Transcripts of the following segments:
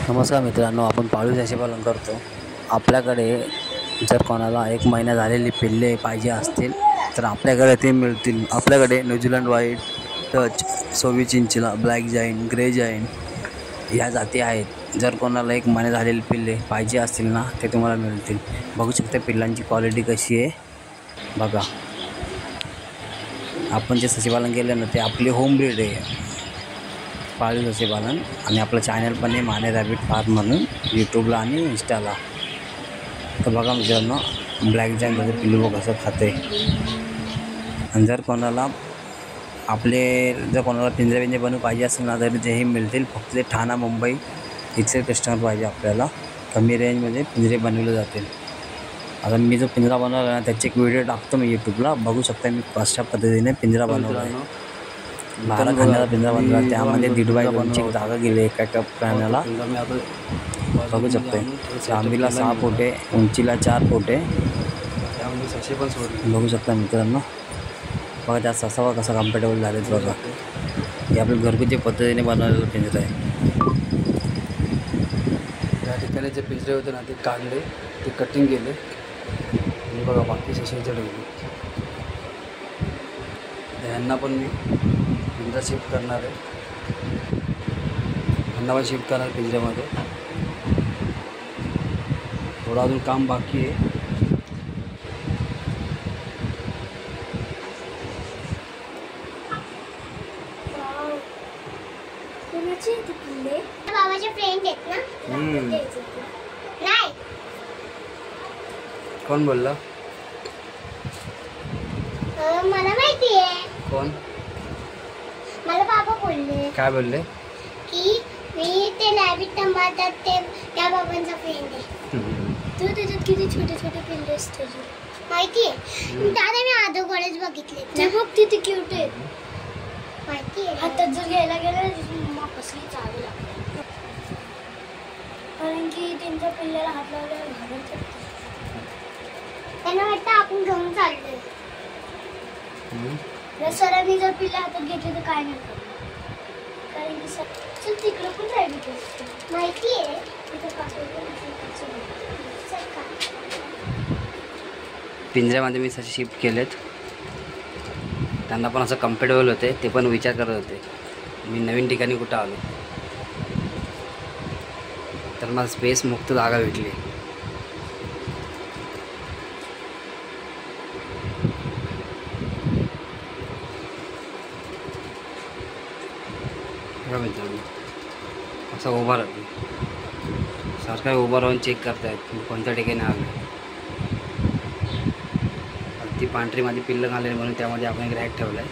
नमस्कार मित्रांनो, आपण पाळीव पशुपालन करतो. आपल्याकडे जर कोणाला 1 महिना झालेली पिल्ले पाहिजे असतील तर आपल्याकडे ते मिळतील. आपल्याकडे न्यूझीलंड व्हाईट, डच, 24 इंचला, ब्लॅक जाईंट, ग्रे जाईंट ह्या जाती आहेत. जर कोणाला 1 महिना झालेली पिल्ले पाहिजे असतील ना, ते तुम्हाला मिळतील. बघू शकता पिल्लांची क्वालिटी कशी आहे बघा. आपण जे पशुपालन केलं ना ते आपली होम ब्रीड आहे, पाळीव पशुपालन. आणि आपलं चॅनल पण आहे माने रॅबिट फार्म म्हणून, यूट्यूबला आणि इंस्टाला. तर बघा मित्रांनो, ब्लॅक जाईंटमध्ये पिल्लू कसं खाते. आणि जर कोणाला पिंजरे बनवून पाहिजे असेल ना तरी तेही मिळतील. फक्त ते ठाणा, मुंबई इथले कस्टमर पाहिजे आपल्याला. कमी रेंजमध्ये पिंजरे बनवले जातील. आता मी जो पिंजरा बनवला ना त्याची एक व्हिडिओ टाकतो मी यूट्यूबला. बघू शकता मी कशा पद्धतीने पिंजरा बनवला आहे. 12 खाण्याचा पिंजरा बनवला, त्यामध्ये 1.5 बाय 2ची जागा गेली एका प्राण्याला. बघू शकते लांबीला 6 फूट आहे, उंचीला 4 फूट आहे. बघू शकता मित्रांनो, बघा त्या ससावा कसा कम्फर्टेबल झालेत बघा. हे आपल्या घरगुती पद्धतीने बनवलेलं पिंजरा आहे. या ठिकाणी जे पिंजरे होते ना ते काढले, ते कटिंग केले आणि बघा बाकी ससे इथे ठेवले. ह्यांना पण मी पिंजरा शिफ्ट करणार आहे. ह्यांना पण शिफ्ट करणार पिंजऱ्यामध्ये. थोडं अजून काम बाकी आहे. बाबाचे फ्रेंड आहेत ना. नाही कोण बोलला? मला माहिती आहे कोण? मला बाबा बोलले. काय बोलले? की मी ते रॅबिट टमाटर ते त्या बाबांचा फ्रेंड आहे. तू त्याच्यात किती छोटे छोटे पिल्ले असते माहिती आहे? दादा मी अगोदरच बघितले. ते बघ किती क्यूट आहे. माहिती आहे? हातात जर घ्यायला गेलं मग कसली चावी लागते, कारण की त्यांच्या पिल्ल्याला हात लावल्यावर घाबरतात. त्यांना वाटतं आपण घेऊन चाललोय. सरांनी जर पिल्ले हातात घेतले तर काय नाही करणार, कारण की सर तिकडं पण रॅबिट असते माहिती आहे. पिंजऱ्यामध्ये मी ससे शिफ्ट केलेत. त्यांना पण असं कम्फर्टेबल होते. ते पण विचार करत होते मी नवीन ठिकाणी कुठं आलो, तर मला स्पेस मुक्त जागा भेटली. बघा मित्रांनो, असं उभा राहते. सारखं उभं राहून चेक करतायत कोणत्या ठिकाणी आलं. ती पांढरी माझी पिल्लं घालली म्हणून त्यामध्ये आपण एक रॅक ठेवला आहे.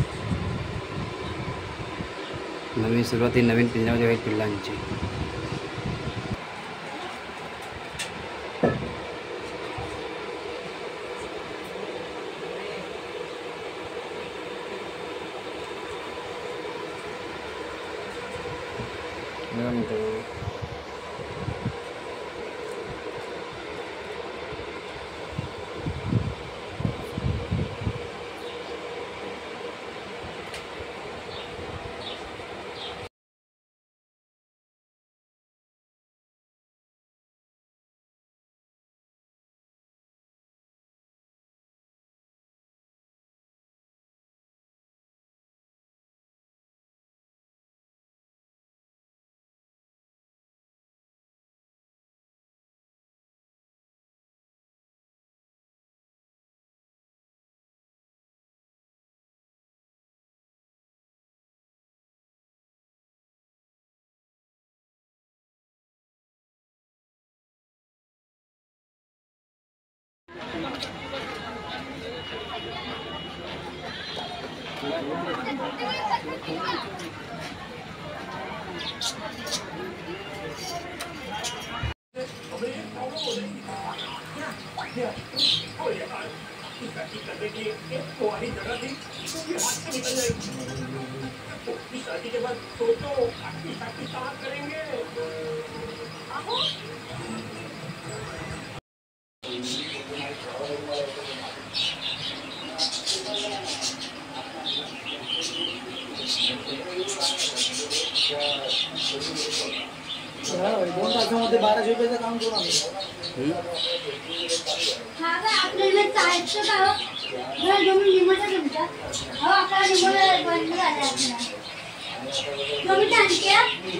नवीन सुरुवाती नवीन पिंजऱ्यामध्ये आहेत पिल्लांची. 2 तासामध्ये 1200 रुपयाचं काम करू आम्ही. हा का आपल्याला चालतं का हो जमीन लिमिट आहे तुमच्या हो आपल्याला लिमिट बंद झालं आपल्याला जमीन आणते